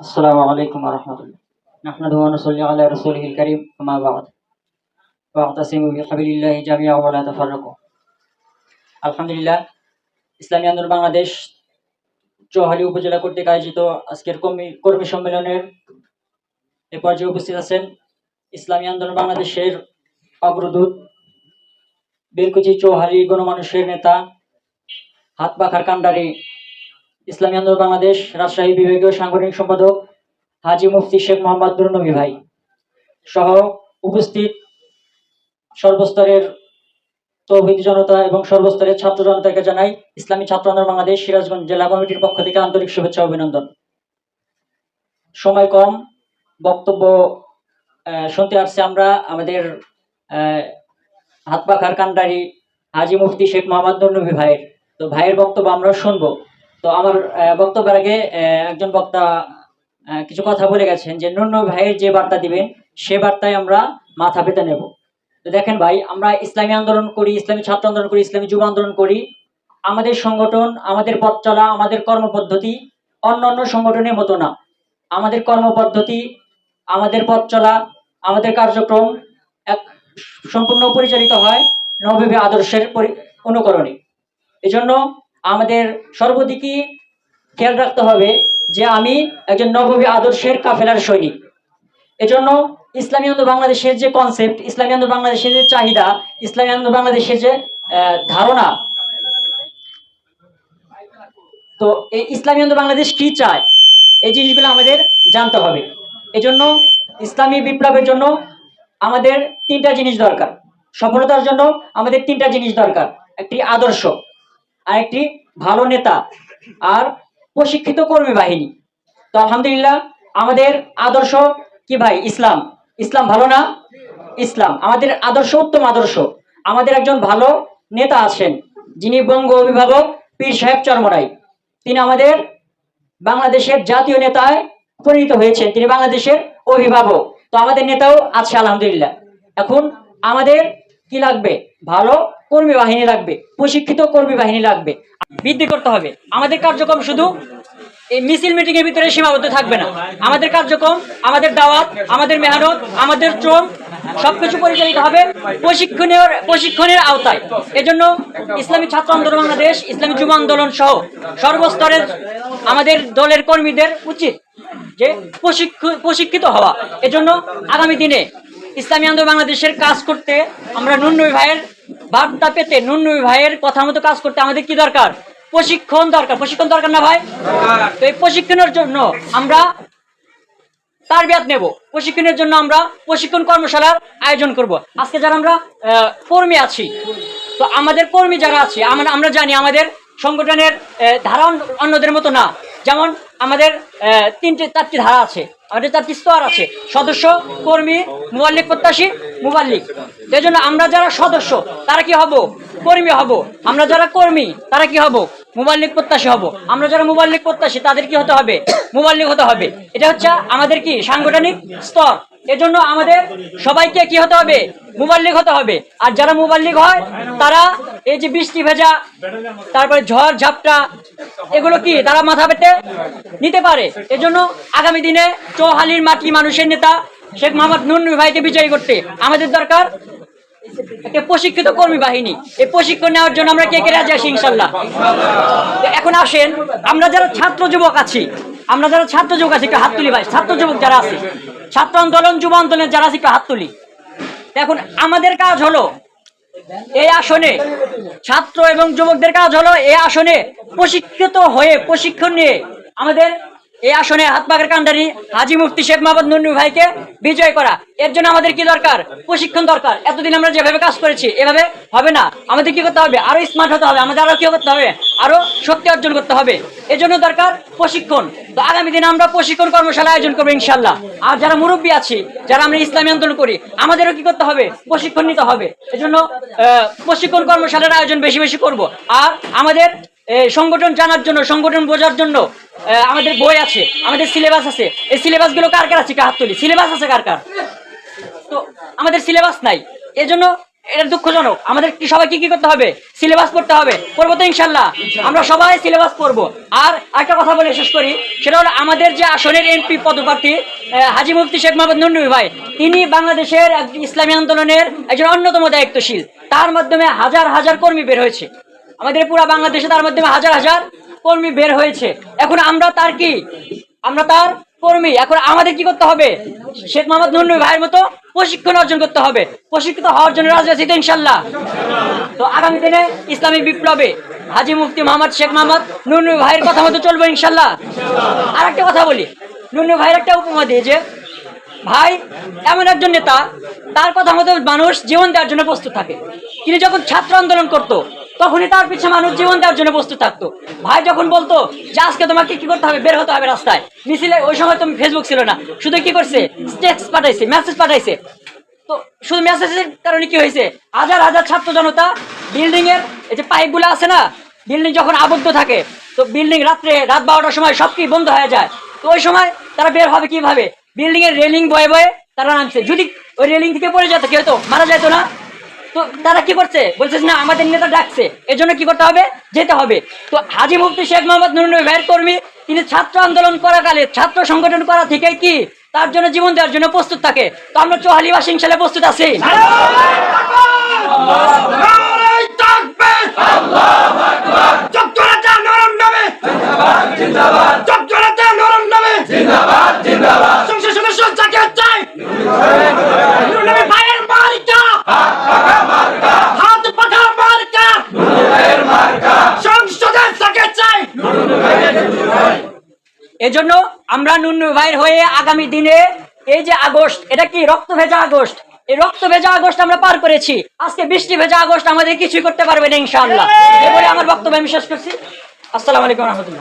আসসালামু আলাইকুম ওয়া রাহমাতুল্লাহ। নাহমাদুহু ওয়া নুসাল্লি আলা রাসূলিহিল কারীম, আম্মা বা'দ। ওয়া'তাসিমু বিহাবিলিল্লাহি জামিআ ওয়া লা তাফাররাকু। আলহামদুলিল্লাহ, ইসলামী আন্দোলন বাংলাদেশ চৌহালি উপজেলা কর্তৃক আয়োজিত আজকের কর্মী সম্মেলনের এ পর্যায়ে উপস্থিত আছেন ইসলামী আন্দোলন বাংলাদেশের অগ্রদূত, বেলকুচি চৌহালি গণমানুষের নেতা, হাতপাখার কান্ডারি, ইসলামী আন্দোলন বাংলাদেশ রাজশাহী বিভাগীয় সাংগঠনিক সম্পাদক হাজী মুফতি শেখ মোহাম্মদ নুরনবী ভাই সহ উপস্থিত সর্বস্তরের তৌহিদি জনতা এবং সর্বস্তরের ছাত্র জনতাকে জানাই ইসলামী ছাত্র আন্দোলন বাংলাদেশ সিরাজগঞ্জ জেলা কমিটির পক্ষ থেকে আন্তরিক শুভেচ্ছা অভিনন্দন। সময় কম, বক্তব্য শুনতে আসছে আমরা আমাদের হাতপাখার কান্ডারি হাজী মুফতি শেখ মোহাম্মদ নুরনবী ভাইয়ের। তো ভাইয়ের বক্তব্য আমরা শুনবো। তো আমার বক্তব্যের আগে একজন বক্তা কিছু কথা বলে গেছেন যে নুরনবী ভাইয়ের যে বার্তা দিবেন সে বার্তায় আমরা মাথা পেতে নেব। তো দেখেন ভাই, আমরা ইসলামী আন্দোলন করি, ইসলামী ছাত্র আন্দোলন করি, ইসলামী যুব আন্দোলন করি। আমাদের সংগঠন, আমাদের পথ চলা, আমাদের কর্মপদ্ধতি অন্যান্য সংগঠনের মতো না। আমাদের কর্মপদ্ধতি, আমাদের পথ চলা, আমাদের কার্যক্রম এক সম্পূর্ণ পরিচালিত হয় নববী আদর্শের অনুকরণে। এজন্য আমাদের সর্বদিকই খেয়াল রাখতে হবে যে আমি একজন নববী আদর্শের কাফেলার সৈনিক। এজন্য ইসলামী আন্দোলন বাংলাদেশের যে কনসেপ্ট, ইসলামী আন্দোলন বাংলাদেশের যে চাহিদা, ইসলামী আন্দোলন বাংলাদেশের যে ধারণা, তো এই ইসলামী আন্দোলন বাংলাদেশ কি চায় এই জিনিসগুলো আমাদের জানতে হবে। এজন্য ইসলামী বিপ্লবের জন্য আমাদের তিনটা জিনিস দরকার। সফলতার জন্য আমাদের তিনটা জিনিস দরকার: একটি আদর্শ, আর একটি ভালো নেতা, আর প্রশিক্ষিত কর্মী বাহিনী। তো আলহামদুলিল্লাহ, আমাদের আদর্শ কি ভাই? ইসলাম। ইসলাম ভালো না? ইসলাম আমাদের আদর্শ, উত্তম আদর্শ। আমাদের একজন ভালো নেতা আছেন, যিনি বঙ্গ অভিভাবক পীর সাহেব চরমরাই। তিনি আমাদের বাংলাদেশের জাতীয় নেতায় পরিণত হয়েছেন, তিনি বাংলাদেশের অভিভাবক। তো আমাদের নেতাও আছে আলহামদুলিল্লাহ। এখন আমাদের কি লাগবে? ভালো কর্মী বাহিনী লাগবে, প্রশিক্ষিত কর্মী বাহিনী লাগবে। বৃদ্ধি করতে হবে। আমাদের কার্যক্রম শুধু এই মিছিল মিটিং এর ভিতরে সীমাবদ্ধ থাকবে না। আমাদের কার্যক্রম, আমাদের দাওয়াত, আমাদের মেহনত, আমাদের শ্রম সবকিছু পরিচালিত হবে প্রশিক্ষণের আওতায়। এজন্য ইসলামী ছাত্র আন্দোলন বাংলাদেশ, ইসলামী যুব আন্দোলন সহ সর্বস্তরের আমাদের দলের কর্মীদের উচিত যে প্রশিক্ষিত হওয়া। এজন্য আগামী দিনে ইসলামী আন্দোলন বাংলাদেশের কাজ করতে, আমরা নুরনবী ভাইয়ের বার্তা পেতে, নুরনবী ভাইয়ের কথা মতো কাজ করতে আমাদের কি দরকার? প্রশিক্ষণ দরকার। প্রশিক্ষণ দরকার না ভাই? তো এই প্রশিক্ষণের জন্য আমরা তারবিয়াত নেব। প্রশিক্ষণের জন্য আমরা প্রশিক্ষণ কর্মশালার আয়োজন করব। আজকে যারা আমরা কর্মী আছি, তো আমাদের কর্মী যারা আছে, আমরা জানি আমাদের সংগঠনের ধারা অন্যদের মতো না। যেমন আমাদের 3-4টি ধারা আছে, আমাদের 4টি স্তর আছে: সদস্য, কর্মী, মুবাল্লিগ, প্রত্যাশী, মুবাল্লিগ। এই জন্য আমরা যারা সদস্য তারা কি হব? কর্মী হব। আমরা যারা কর্মী তারা কি হব? মুবাল্লিগ, প্রত্যাশী হব। আমরা যারা মুবাল্লিগ প্রত্যাশী তাদের কি হতে হবে? মুবাল্লিগ হতে হবে। এটা হচ্ছে আমাদের কি সাংগঠনিক স্তর। এজন্য আমাদের সবাইকে কি হতে হবে? মুবাল্লিগ হতে হবে। আর যারা মুবাল্লিগ হয় তারা এই যে বৃষ্টি ভেজা, তারপরে ঝড় ঝাপটা, এগুলো কি তারা মাথা পেতে নিতে পারে। এজন্য আগামী দিনে চৌহালির মাটি মানুষের নেতা শেখ মোহাম্মদ নুরনবী ভাইকে বিজয়ী করতে আমাদের দরকার একটা প্রশিক্ষিত কর্মী বাহিনী। এই প্রশিক্ষণ নেওয়ার জন্য আমরা কে কে রাজি আছি ইনশাল্লাহ? এখন আসেন, আমরা যারা ছাত্র যুবক আছি, একটু হাত তুলি ভাই। ছাত্র যুবক যারা আছে, ছাত্র আন্দোলন, যুব আন্দোলনের যারা আছে, একটু হাত তুলি। এখন আমাদের কাজ হলো এই আসনে, ছাত্র এবং যুবকদের কাজ হলো এই আসনে প্রশিক্ষিত হয়ে, প্রশিক্ষণ নিয়ে আমাদের এই আসনে হাতপাখার কান্ডারি হাজী মুফতি শেখ মোহাম্মদ নুরনবী ভাইকে বিজয় করা। এর জন্য আমাদের কি দরকার? প্রশিক্ষণ দরকার। এতদিন আমরা যেভাবে কাজ করেছি এভাবে হবে না। আমাদের কি করতে হবে? আরো স্মার্ট হতে হবে। আমাদের আরো কি করতে হবে? আরো শক্তি অর্জন করতে হবে। এজন্য দরকার প্রশিক্ষণ। তো আগামী দিনে আমরা প্রশিক্ষণ কর্মশালা আয়োজন করবো ইনশাল্লাহ। আর যারা মুরব্বী আছি, যারা আমরা ইসলামী আন্দোলন করি, আমাদেরও কি করতে হবে? প্রশিক্ষণ নিতে হবে। এজন্য প্রশিক্ষণ কর্মশালার আয়োজন বেশি বেশি করব। আর আমাদের সংগঠন জানার জন্য, সংগঠন বোঝার জন্য আমাদের বই আছে, আমাদের সিলেবাস আছে। এই সিলেবাস গুলো কার কার আছে? হাত তুলি। সিলেবাস আছে কার কার? তো আমাদের সিলেবাস নাই। এজন্য এটা দুঃখজনক। আমাদের কি সবাইকে কি করতে হবে? সিলেবাস পড়তে হবে। পড়বো তো ইনশাল্লাহ? আমরা সবাই সিলেবাস পড়বো। আর একটা কথা বলে শেষ করি, সেটা হলো আমাদের যে আসনের এমপি পদপ্রার্থী হাজী মুফতি শেখ মোহাম্মদ নুর নবী ভাই, তিনি বাংলাদেশের ইসলামী আন্দোলনের একজন অন্যতম দায়িত্বশীল। তার মাধ্যমে হাজার হাজার কর্মী বের হয়েছে আমাদের পুরো বাংলাদেশে, তার মাধ্যমে হাজার হাজার কর্মী বের হয়েছে। এখন আমরা তার কি? আমরা তার কর্মী। এখন আমাদের কি করতে হবে? শেখ মোহাম্মদ নুর নবী ভাইয়ের মতো প্রশিক্ষণ অর্জন করতে হবে। প্রশিক্ষিত হওয়ার জন্য রাজি আছি তো ইনশাল্লাহ? তো আগামী দিনে ইসলামী বিপ্লবে হাজী মুফতি মোহাম্মদ শেখ মোহাম্মদ নুর নবী ভাইয়ের কথা মতো চলবো ইনশাল্লাহ। আর একটা কথা বলি, নুর নবী ভাইয়ের একটা উপমা দিয়ে যে ভাই এমন একজন নেতা, তার কথা মতো মানুষ জীবন দেওয়ার জন্য প্রস্তুত থাকে। তিনি যখন ছাত্র আন্দোলন করতো তখনই তার পিছনে মানুষ জীবন দেওয়ার জন্য প্রস্তুত থাকতো। ভাই যখন বলতো যে আজকে তোমাকে কি করতে হবে, বের হতে হবে রাস্তায় মিছিলে, ওই সময় তুমি ফেসবুক ছিল না, শুধু কি করছে? টেক্সট পাঠাইছে, মেসেজ পাঠাইছে। তো শুধু মেসেজের কারণে কি হয়েছে? হাজার হাজার ছাত্র জনতা বিল্ডিং এর এই যে পাইপগুলো আছে না, বিল্ডিং যখন আবদ্ধ থাকে, তো বিল্ডিং রাত 12টার সময় সব কি বন্ধ হয়ে যায়। তো ওই সময় তারা বের হবে কিভাবে? বিল্ডিং এর রেলিং বয়ে বয়ে তারা নামছে। যদি ওই রেলিং থেকে পড়ে যেত, কি হতো? মারা যেত না? তো তারা কি করছে? বলছে না আমাদের নেতা ডাকছে, এর জন্য কি করতে হবে? যেতে হবে। তো হাজী মুফতি শেখ মোহাম্মদ নুর নবী ভাইয়ের কর্মী, তিনি ছাত্র আন্দোলন করাকালে, ছাত্র সংগঠন করা থেকে কি তার জন্য জীবন দেওয়ার জন্য প্রস্তুত থাকে। তো আমরা চৌহালিবাসী ইনশাল্লাহ প্রস্তুত আছি। এজন্য আমরা নুর নবী ভাইয়ের হয়ে আগামী দিনে এই যে আগস্ট, এটা কি রক্ত ভেজা আগস্ট, এই রক্ত ভেজা আগস্ট আমরা পার করেছি। আজকে বৃষ্টি ভেজা আগস্ট আমাদের কিছুই করতে পারবে না ইনশাআল্লাহ। এই বলে আমার বক্তব্য আমি শেষ করছি। আসসালামু আলাইকুম ওয়া রাহমাতুল্লাহ।